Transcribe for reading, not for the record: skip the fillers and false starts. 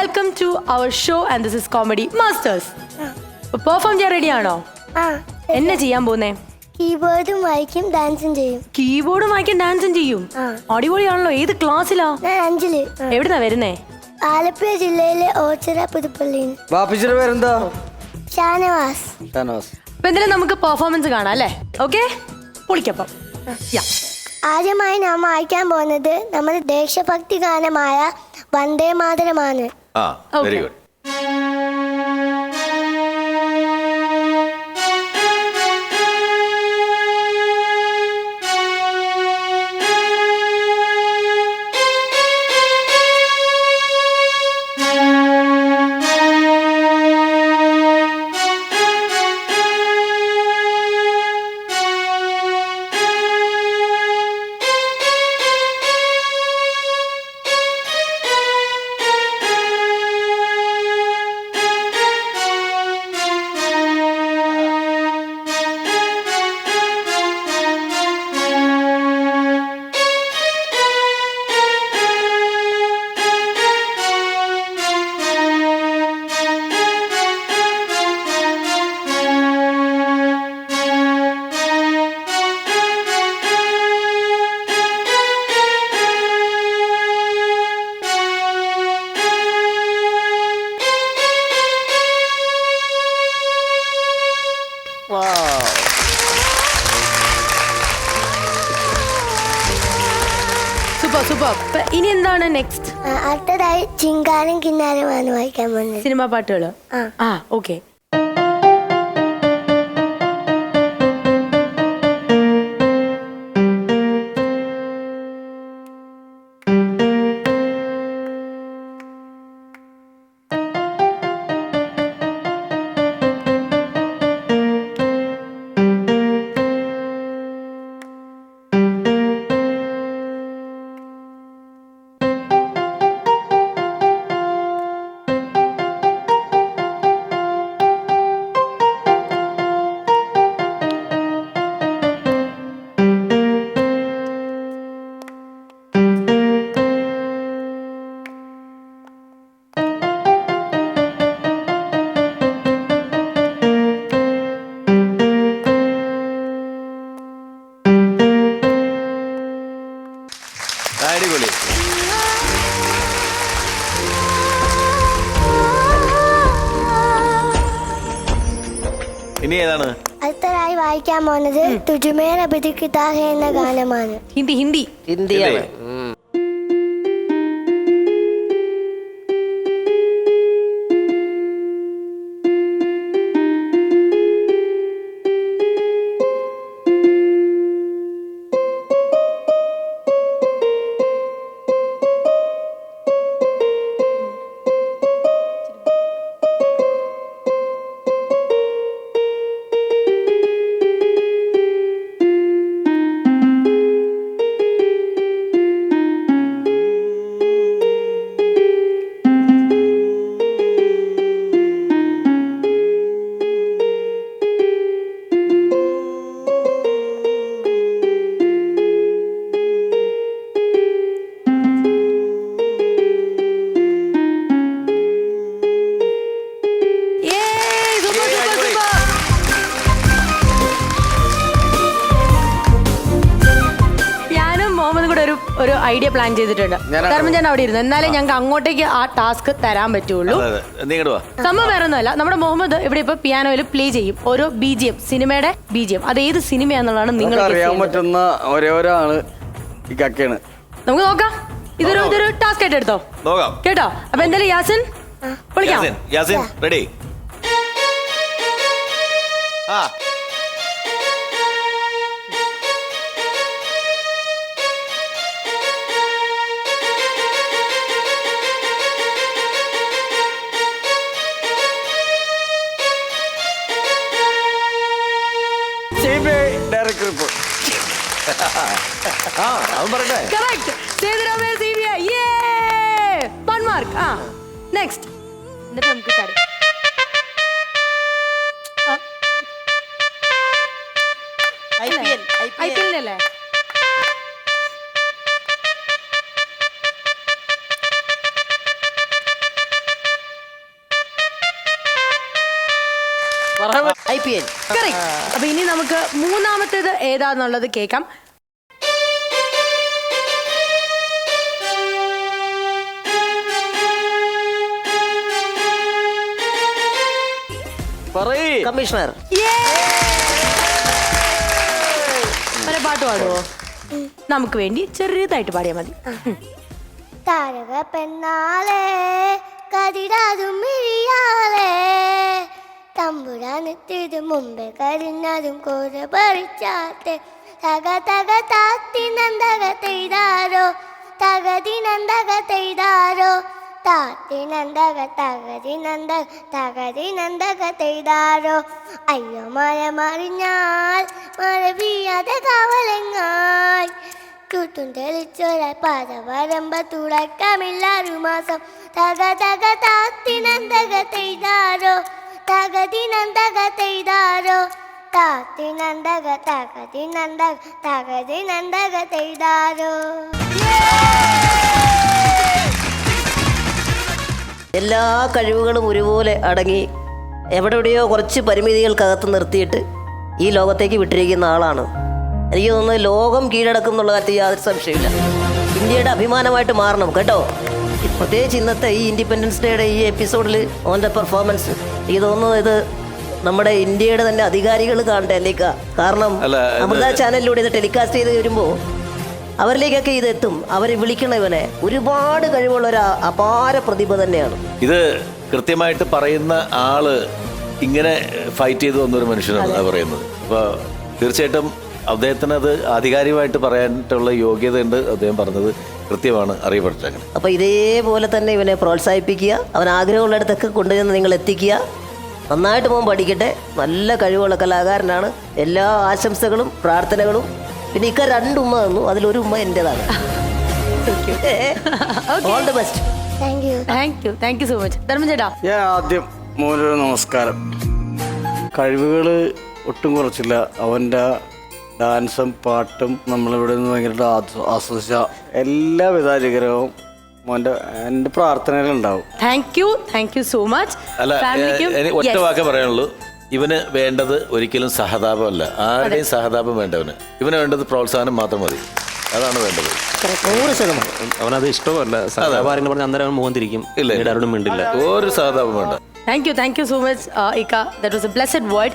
Welcome to our show and this is comedy masters. Perform ചെയ്യാൻ ready ആണോ? എന്നെ ചെയ്യാൻ പോകുന്നേ? കീബോർഡും വായിക്കും, ഡാൻസും ചെയ്യും. കീബോർഡും വായിക്കും, ഡാൻസും ചെയ്യും. അടിപൊളിയാണല്ലോ. ഏത് ക്ലാസ്സിലാ? ഞാൻ 5-ല്. എവിടുന്നാ വരുന്നേ? ആലപ്പുഴ ജില്ലയിലെ ഓച്ചിറ പുതുപ്പള്ളി. ബാപ്പിച്ചിയുടെ പേരെന്താ? ഷാനവാസ്. അപ്പൊ എന്തായാലും നമുക്ക് പെർഫോമൻസ് കാണാം അല്ലേ? ഓക്കെ, പൊളിക്കപ്പം. ആദ്യമായി നാം വായിക്കാൻ പോകുന്നത് നമ്മുടെ ദേശഭക്തി ഗാനമായ വന്ദേ മാതരമാണ്. Very good. ഇനി എന്താണ് നെക്സ്റ്റ്? അടുത്തതായി ചിങ്കാരം കിന്നാരമാണ് വായിക്കാൻ പോകുന്നത്. സിനിമാ പാട്ടുകള്. ഓക്കെ. അടിപൊളി. ഇനി ഏതാണ്? അടുത്തതായി വായിക്കാൻ പോകുന്നത് തുജുമേര ബിദിക്കിതാഹ എന്ന ഗാനമാണ്. ഹിന്ദിയാണ്. ഒരു ഐഡിയ പ്ലാൻ ചെയ്തിട്ടുണ്ട്. കാരണം ഞാൻ അവിടെ ഇരുന്നു, എന്നാലേ ഞങ്ങൾക്ക് അങ്ങോട്ടേക്ക് ആ ടാസ്ക് തരാൻ പറ്റുള്ളൂ. സംഭവം വേറെ ഒന്നുമല്ല, നമ്മുടെ മുഹമ്മദ് ഇവിടെ ഇപ്പൊ പിയാനോയിൽ പ്ലേ ചെയ്യും ഓരോ BGM, സിനിമയുടെ BGM. അത് ഏത് സിനിമയാന്നുള്ളതാണ് നിങ്ങൾ അറിയാൻ പറ്റുന്ന ഒരാള് ഈ കക്കയാണ്. നമുക്ക് നോക്കാം. ഇതൊരു ടാസ്ക് ആയിട്ട് എടുത്തോ കേട്ടോ. അപ്പൊ എന്തായാലും യാസിൻ വിളിക്കാം. റെഡി? ഡയറക്ടർ ഇപ്പോൾ നെക്സ്റ്റ് നമുക്ക് IPL അല്ലേ? IPL. Correct. അപ്പൊ ഇനി നമുക്ക് മൂന്നാമത്തേത് ഏതാന്നുള്ളത് കേൾക്കാം. കമ്മീഷണർ. ഒരു പാട്ട് പാടുവോ? നമുക്ക് വേണ്ടി ചെറുതായിട്ട് പാടിയാൽ മതി. താരക പെണ്ണാളെ കതിരാതും മിഴിയാളെ തമ്പുരാനെത്തിയത് മുമ്പേ കരിഞ്ഞതും കോര പറിച്ചാട്ടെ തക തക താത്തി നന്ദക തെയ്താരോ തകതി നന്ദക തെയ്താരോ താത്തി നന്ദക തകതി നന്ദക തെയ്താരോ അയ്യോ മഴ മറിഞ്ഞാൽ മഴ വീയാതെ കാവലങ്ങായി ചുറ്റും തെളിച്ചൊര പാത വരമ്പ തുടക്കമില്ലാരു മാസം തക തക താത്തി നന്ദക തെയ്താരോ തകതി നന്ദക തെയ്താരോ താത്തി നന്ദക തകതി നന്ദക തെയ്താരോ. എല്ലാ കഴിവുകളും ഒരുപോലെ അടങ്ങി എവിടെയോ കുറച്ച് പരിമിതികൾക്കകത്ത് നിർത്തിയിട്ട് ഈ ലോകത്തേക്ക് വിട്ടിരിക്കുന്ന ആളാണ്. എനിക്ക് തോന്നുന്നത് ലോകം കീഴടക്കും എന്നുള്ള കാര്യത്തിൽ യാതൊരു സംശയമില്ല. ഇന്ത്യയുടെ അഭിമാനമായിട്ട് മാറണം കേട്ടോ. പ്രത്യേകിച്ച് ഇന്നത്തെ ഈ ഇൻഡിപെൻഡൻസ് ഡേയുടെ ഈ എപ്പിസോഡിൽ ഓൻ്റെ പെർഫോമൻസ് എനിക്ക് തോന്നുന്നത് ഇത് നമ്മുടെ ഇന്ത്യയുടെ തന്നെ അധികാരികൾ കാണട്ടെ അല്ലേക്ക. കാരണം അമൃത ചാനലിലൂടെ ഇത് ടെലികാസ്റ്റ് ചെയ്ത് വരുമ്പോൾ അവരിലേക്കൊക്കെ ഇത് എത്തും. അവർ വിളിക്കണ ഇവനെ ഒരുപാട് കഴിവുള്ള ഒരു അപാര പ്രതിഭ തന്നെയാണ്. ഇത് കൃത്യമായിട്ട് പറയുന്ന ആള് ഇങ്ങനെ ഫൈറ്റ് ചെയ്തു വന്നൊരു മനുഷ്യനാണ് പറയുന്നത്. അപ്പോൾ തീർച്ചയായിട്ടും അദ്ദേഹത്തിന് അത് ആധികാരികമായിട്ട് പറയാനായിട്ടുള്ള യോഗ്യത ഉണ്ട്. അദ്ദേഹം പറഞ്ഞത് കൃത്യമാണ്, അറിയപ്പെട്ടത് അങ്ങനെ. അപ്പോൾ ഇതേപോലെ തന്നെ ഇവനെ പ്രോത്സാഹിപ്പിക്കുക, അവൻ ആഗ്രഹമുള്ളിടത്തൊക്കെ കൊണ്ടുചെന്ന് നിങ്ങൾ എത്തിക്കുക. നന്നായിട്ട് പോകുമ്പോൾ പഠിക്കട്ടെ. നല്ല കഴിവുള്ള കലാകാരനാണ്. എല്ലാ ആശംസകളും പ്രാർത്ഥനകളും. പിന്നെ ഇക്ക 2 ഉമ്മ തന്നു, അതിലൊരു ഉമ്മ എൻ്റെതാണ്. All the best. Thank you so much. Dharman ചേട്ടാ, ഞാൻ ആദ്യം മോനൊരു നമസ്കാരം. കഴിവുകൾ ഒട്ടും കുറച്ചില്ല. അവൻ്റെ ഡാൻസും പാട്ടും നമ്മളിവിടെ നിന്ന് ഭയങ്കരമായിട്ട് ആസ്വദിച്ച എല്ലാവിധ അനുഗ്രഹവും മോൻ്റെ എൻ്റെ പ്രാർത്ഥനയിലുണ്ടാവും. Thank you so much. അല്ല, ഒറ്റ വാക്കേ പറയാനുള്ളൂ. ഇവന് വേണ്ടത് ഒരിക്കലും സഹതാപമല്ല, ആരുടെയും സഹതാപം വേണ്ടവന്. ഇവന് വേണ്ടത് പ്രോത്സാഹനം മാത്രം മതി. അതാണ് വേണ്ടത്. 100%. അവനത് ഇഷ്ടമല്ല. സഹതാപം പറഞ്ഞ അന്നേരം അവൻ മുഖം തിരിക്കും. ഇല്ല, ആരോടും മിണ്ടില്ല. ഒരു സഹതാപം വേണ്ട. Thank you so much, Ika. That was a blessed word.